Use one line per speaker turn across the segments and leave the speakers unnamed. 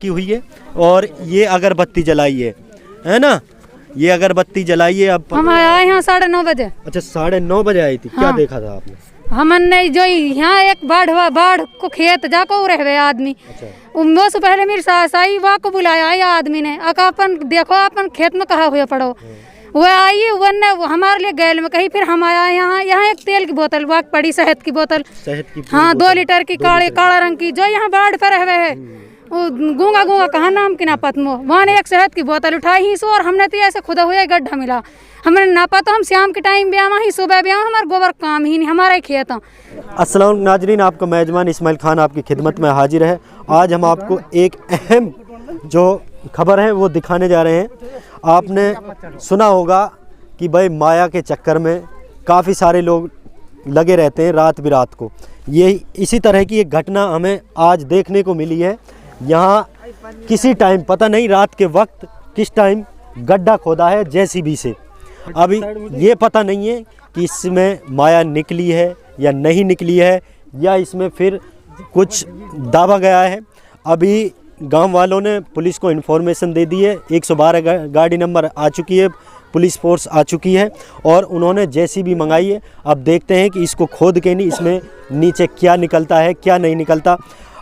की हुई है और ये अगरबत्ती जलाई है ना? ये अगरबत्ती जलाई है। अब
हम आए यहाँ 9:30 बजे।
अच्छा 9:30 बजे आई थी। क्या देखा था आपने?
हमने जो यहाँ एक बाढ़ को खेत जाको रहे आदमी।
अच्छा।
से पहले मेरी सास आई, वहाँ को बुलाया ये आदमी ने, अपन देखो अपन खेत में कहा हुए पड़ो। वह आई, वह हमारे लिए गैल में कही, फिर हम आया यहाँ एक तेल की बोतल वहाँ पड़ी, शहद की बोतल। हाँ 2 लीटर की काला रंग की, जो यहाँ बाढ़ पर रहे है गूंगा कहा नाम की ना पतमो, वहाँ ने एक शहद की बोतल उठाई ही सो, और हमने तो ऐसे खुदा हुआ गड्ढा मिला। हमने ना पता, हम शाम के टाइम भी आवा ही, सुबह भी आवा, हमारे गोबर काम ही नहीं, हमारा ही खेत है।
अस्सलाम नाजरीन, आपका मेजबान इस्माइल खान आपकी खिदमत में हाजिर है। आज हम आपको एक अहम जो खबर है वो दिखाने जा रहे हैं। आपने सुना होगा कि भाई माया के चक्कर में काफ़ी सारे लोग लगे रहते हैं रात बिरात को। ये इसी तरह की एक घटना हमें आज देखने को मिली है। यहाँ किसी टाइम पता नहीं रात के वक्त किस टाइम गड्ढा खोदा है जेसीबी से। अभी ये पता नहीं है कि इसमें माया निकली है या नहीं निकली है, या इसमें फिर कुछ दाबा गया है। अभी गांव वालों ने पुलिस को इन्फॉर्मेशन दे दी है, 112 गाड़ी नंबर आ चुकी है, पुलिस फोर्स आ चुकी है और उन्होंने जेसीबी मंगाई है। अब देखते हैं कि इसको खोद के नहीं इसमें नीचे क्या निकलता है क्या नहीं निकलता।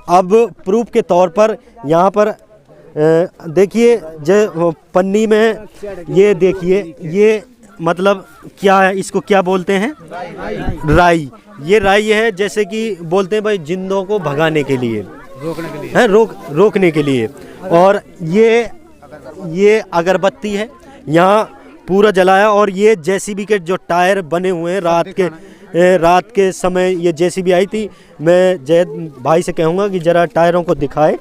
अब प्रूफ के तौर पर यहाँ पर देखिए जो पन्नी में ये देखिए, ये मतलब क्या है, इसको क्या बोलते हैं? राई। ये राई है, जैसे कि बोलते हैं भाई जिंदों को भगाने के लिए, रोकने के लिए। और ये अगरबत्ती है, यहाँ पूरा जलाया। और ये जेसीबी के जो टायर बने हुए हैं, रात के समय ये जेसीबी आई थी। मैं जैद भाई से कहूँगा कि ज़रा टायरों को दिखाए।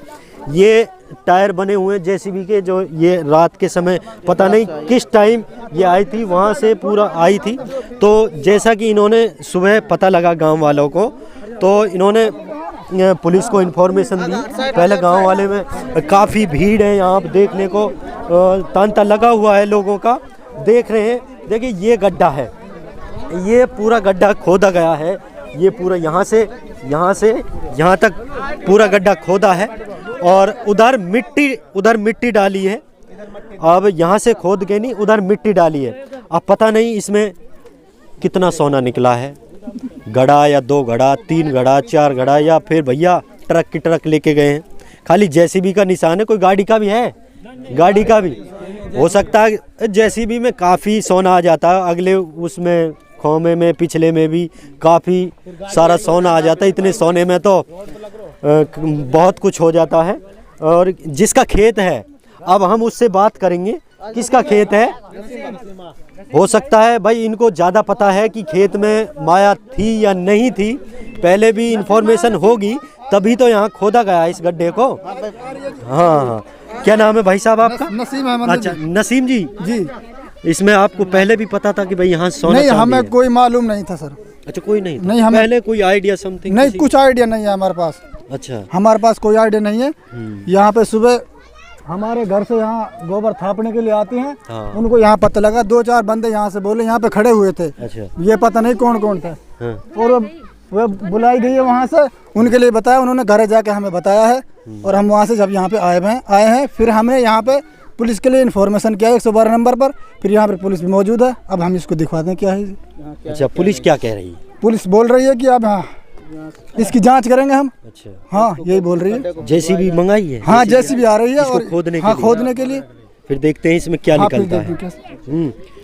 ये टायर बने हुए हैं जेसीबी के, जो ये रात के समय पता नहीं किस टाइम ये आई थी, वहाँ से पूरा आई थी। तो जैसा कि इन्होंने सुबह पता लगा गांव वालों को, तो इन्होंने पुलिस को इन्फॉर्मेशन दी। पहले गांव वाले में काफ़ी भीड़ है, यहाँ पर देखने को तांता लगा हुआ है लोगों का। देख रहे हैं, देखिए ये गड्ढा है, ये पूरा गड्ढा खोदा गया है। ये पूरा यहाँ से यहाँ तक पूरा गड्ढा खोदा है और उधर मिट्टी डाली है। अब यहाँ से खोद के नहीं, उधर मिट्टी डाली है। अब पता नहीं इसमें कितना सोना निकला है, घड़ा या 2 घड़ा, 3 घड़ा, 4 घड़ा, या फिर भैया ट्रक लेके गए हैं। खाली जेसीबी का निशान है, कोई गाड़ी का भी है, गाड़ी का भी हो सकता है। जेसीबी में काफ़ी सोना आ जाता है, अगले उसमें खोमे में पिछले में भी काफ़ी सारा सोना आ जाता है। इतने सोने में तो बहुत कुछ हो जाता है। और जिसका खेत है, अब हम उससे बात करेंगे किसका खेत है। हो सकता है भाई इनको ज़्यादा पता है कि खेत में माया थी या नहीं थी, पहले भी इंफॉर्मेशन होगी तभी तो यहाँ खोदा गया इस गड्ढे को। हाँ, क्या नाम है भाई साहब आपका?
नसीम अहमद।
अच्छा नसीम जी, इसमें आपको पहले भी पता था कि भाई यहाँ सोना?
नहीं, हमें कोई मालूम नहीं था सर।
अच्छा, कोई नहीं था?
नहीं, हमें
पहले कोई आइडिया समथिंग?
नहीं, कुछ आइडिया नहीं है हमारे पास।
अच्छा,
हमारे पास कोई आइडिया नहीं है। यहाँ पे सुबह हमारे घर से यहाँ गोबर थापने के लिए आते हैं।
हाँ।
उनको यहाँ पता लगा, 2-4 बंदे यहाँ से बोले, यहाँ पे खड़े हुए थे।
अच्छा।
ये पता नहीं कौन था।
हाँ।
और वो बुलाई गई है वहाँ से, उनके लिए बताया, उन्होंने घर जाके हमें बताया है। और हम वहाँ से जब यहाँ पे आए हैं, फिर हमने यहाँ पे पुलिस के लिए इन्फॉर्मेशन किया 112 नंबर पर। फिर यहाँ पर पुलिस भी मौजूद है। अब हम इसको दिखवाते हैं क्या है।
अच्छा, पुलिस क्या कह रही है?
पुलिस बोल रही है कि अब हाँ इसकी जांच करेंगे हम। अच्छा, हाँ यही बोल रही है।
जेसीबी मंगाई है?
हाँ जेसीबी आ रही है और खोदने के लिए।
फिर देखते हैं इसमें क्या निकलता है।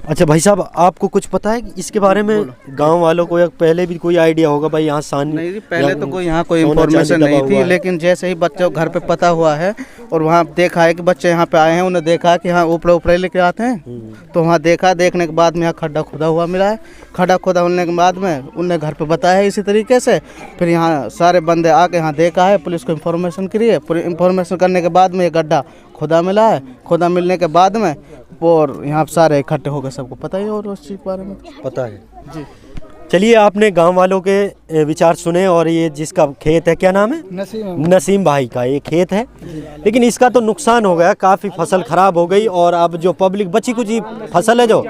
अच्छा भाई साहब, आपको कुछ पता है इसके बारे में? गांव वालों को या पहले भी कोई आइडिया होगा भाई यहाँ
नहीं, पहले तो कोई यहाँ कोई इन्फॉर्मेशन नहीं थी, लेकिन जैसे ही बच्चों घर पे पता हुआ है और वहाँ देखा है कि बच्चे यहाँ पे आए हैं, उन्हें देखा कि हाँ ऊपर लेके आते हैं, तो वहाँ देखने के बाद में यहाँ खड्डा खोदा हुआ मिला है। खड्डा खोदा होने के बाद में उन्हें घर पे बताया है इसी तरीके से। फिर यहाँ सारे बंदे आके यहाँ देखा है, पुलिस को इन्फॉर्मेशन करी है। इन्फॉर्मेशन करने के बाद में ये गड्ढा खुदा मिला है। खुदा मिलने के बाद में और यहाँ सारे इकट्ठे हो गए, सबको पता ही और उस चीज़ के बारे में
पता है जी। चलिए, आपने गांव वालों के विचार सुने। और ये जिसका खेत है, क्या नाम है? नसीम भाई का ये खेत है। लेकिन इसका तो नुकसान हो गया, काफ़ी फसल खराब हो गई। और अब जो पब्लिक बची कुछ फसल है जो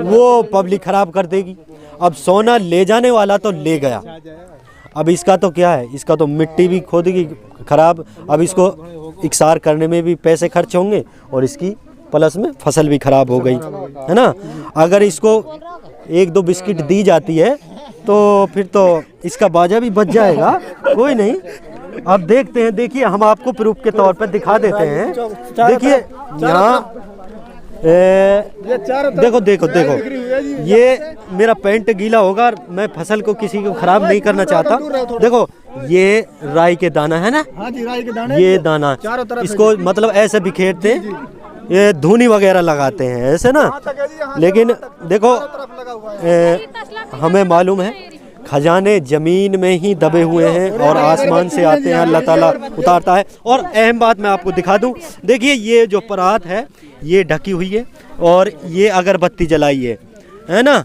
वो पब्लिक खराब कर देगी। अब सोना ले जाने वाला तो ले गया, अब इसका तो क्या है, इसका तो मिट्टी भी खोदेगी खराब, अब इसको इकसार करने में भी पैसे खर्च होंगे और इसकी प्लस में फसल भी खराब हो गई है ना। अगर इसको 1-2 बिस्किट दी जाती है तो फिर तो इसका बाजा भी बच जाएगा, कोई नहीं। अब देखते हैं, देखिए हम आपको प्रूफ के तौर पर दिखा देते हैं। देखिए यहाँ देखो देखो देखो, ये मेरा पैंट गीला होगा, मैं फसल को किसी को खराब नहीं करना चाहता। देखो ये राई के दाना है ना, ये दाना इसको मतलब ऐसे बिखेरते हैं, ये धुनी वगैरह लगाते हैं ऐसे ना। लेकिन देखो हमें मालूम है खजाने जमीन में ही दबे हुए हैं और आसमान से आते हैं, अल्लाह ताला उतारता है। और अहम बात मैं आपको दिखा दूं, देखिए ये जो परात है ये ढकी हुई है और ये अगरबत्ती जलाई है ना,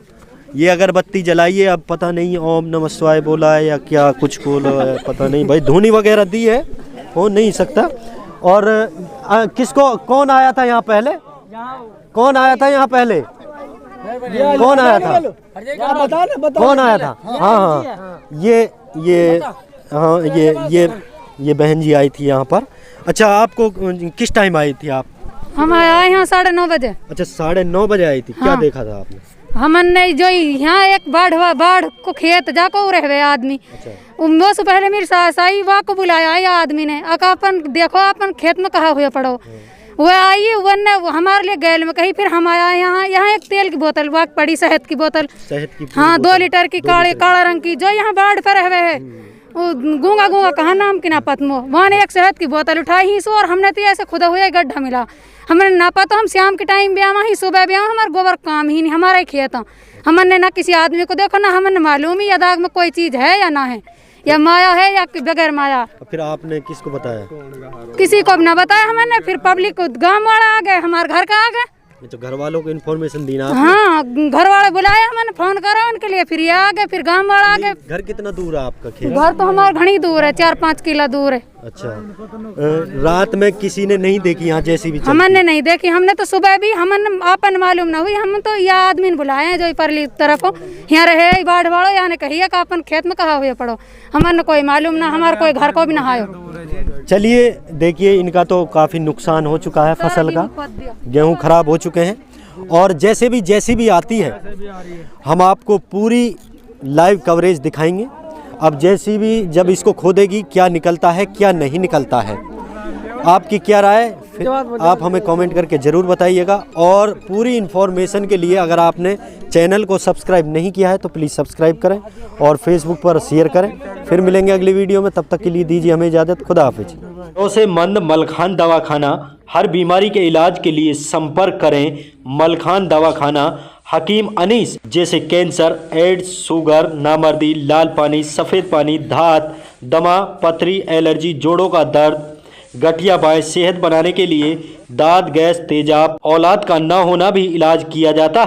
ये अगरबत्ती जलाई है। अब पता नहीं ओम नमः शिवाय बोला है या क्या कुछ बोला है, पता नहीं भाई, धुनी वगैरह दी है, हो नहीं सकता। और किसको, कौन आया था यहाँ पहले, कौन आया था यहाँ पहले, कौन आया था, कौन आया था? हाँ हाँ ये हाँ ये बहन जी आई थी यहाँ पर। अच्छा आपको किस टाइम आई थी आप?
हम आए यहाँ 9:30 बजे।
अच्छा 9:30 बजे आई थी। क्या देखा था आपने?
हमने जो यहाँ एक बाढ़ को खेत जाको रह गए आदमी। वो से पहले मेरी सास आई, वहाँ को बुलाया है आदमी ने, अपन देखो अपन खेत में कहा हुए पड़ो। वो आई, वन हमारे लिए गैल में कही, फिर हम आया यहाँ एक तेल की बोतल वहाँ पड़ी, शहद की बोतल, हाँ 2 लीटर की काला रंग की, जो यहाँ बाढ़ पर रह गए है वो गूंगा कहाँ नाम की नापत मो, वहाँ ने एक शहद की बोतल उठाई ही सो, और हमने तो ऐसे खुदा हुआ गड्ढा मिला, हमने नापा तो हम शाम के टाइम ब्याह ही सुबह ब्याह, हमारे गोबर काम ही नहीं, हमारा ही खेत। हमने ना किसी आदमी को देखो, ना हमें मालूम ही दाग में कोई चीज है या ना है, या माया है या बगैर माया।
फिर आपने किसको बताया?
किसी को भी ना बताया हमने, फिर पब्लिक को, गाँव वाला आ गए, हमारे घर का आ गए,
तो घर वालों को इन्फॉर्मेशन दी ना?
हाँ घर वाले बुलाया, मैंने फोन करा उनके लिए, फिर ये आ गए, फिर गांव वाला आ गए। घर
कितना दूर है आपका खेत?
घर तो हमारा घनी दूर है, 4-5 किलो दूर है।
अच्छा रात में किसी ने नहीं देखी यहाँ जैसी भी?
हमने नहीं देखी, हमने तो सुबह भी हमने आपन मालूम ना हुई, हम तो यह आदमी ने बुलाए हैं जो परली तरफ यहाँ रहे बाढ़ वाड़ो, यहाँ ने कही है कि अपन खेत में कहा हुए पड़ो, हमें कोई मालूम ना, हमारे कोई घर को भी ना आयो।
चलिए देखिए इनका तो काफ़ी नुकसान हो चुका है, फसल का गेहूं खराब हो चुके हैं, और जैसी भी आती है हम आपको पूरी लाइव कवरेज दिखाएंगे। अब जैसी भी जब इसको खोदेगी क्या निकलता है क्या नहीं निकलता है, आपकी क्या राय, फिर आप हमें कमेंट करके ज़रूर बताइएगा। और पूरी इन्फॉर्मेशन के लिए अगर आपने चैनल को सब्सक्राइब नहीं किया है तो प्लीज़ सब्सक्राइब करें और फेसबुक पर शेयर करें। फिर मिलेंगे अगली वीडियो में, तब तक के लिए दीजिए हमें इजाज़त। खुदा हाफिज। भरोसेमंद मलखान दवाखाना, हर बीमारी के इलाज के लिए संपर्क करें मलखान दवाखाना। हकीम अनीस, जैसे कैंसर, एड्स, शुगर, नामर्दी, लाल पानी, सफ़ेद पानी, धात, दमा, पथरी, एलर्जी, जोड़ों का दर्द, गठिया बाएं, सेहत बनाने के लिए दांत, गैस, तेजाब, औलाद का ना होना भी इलाज किया जाता है।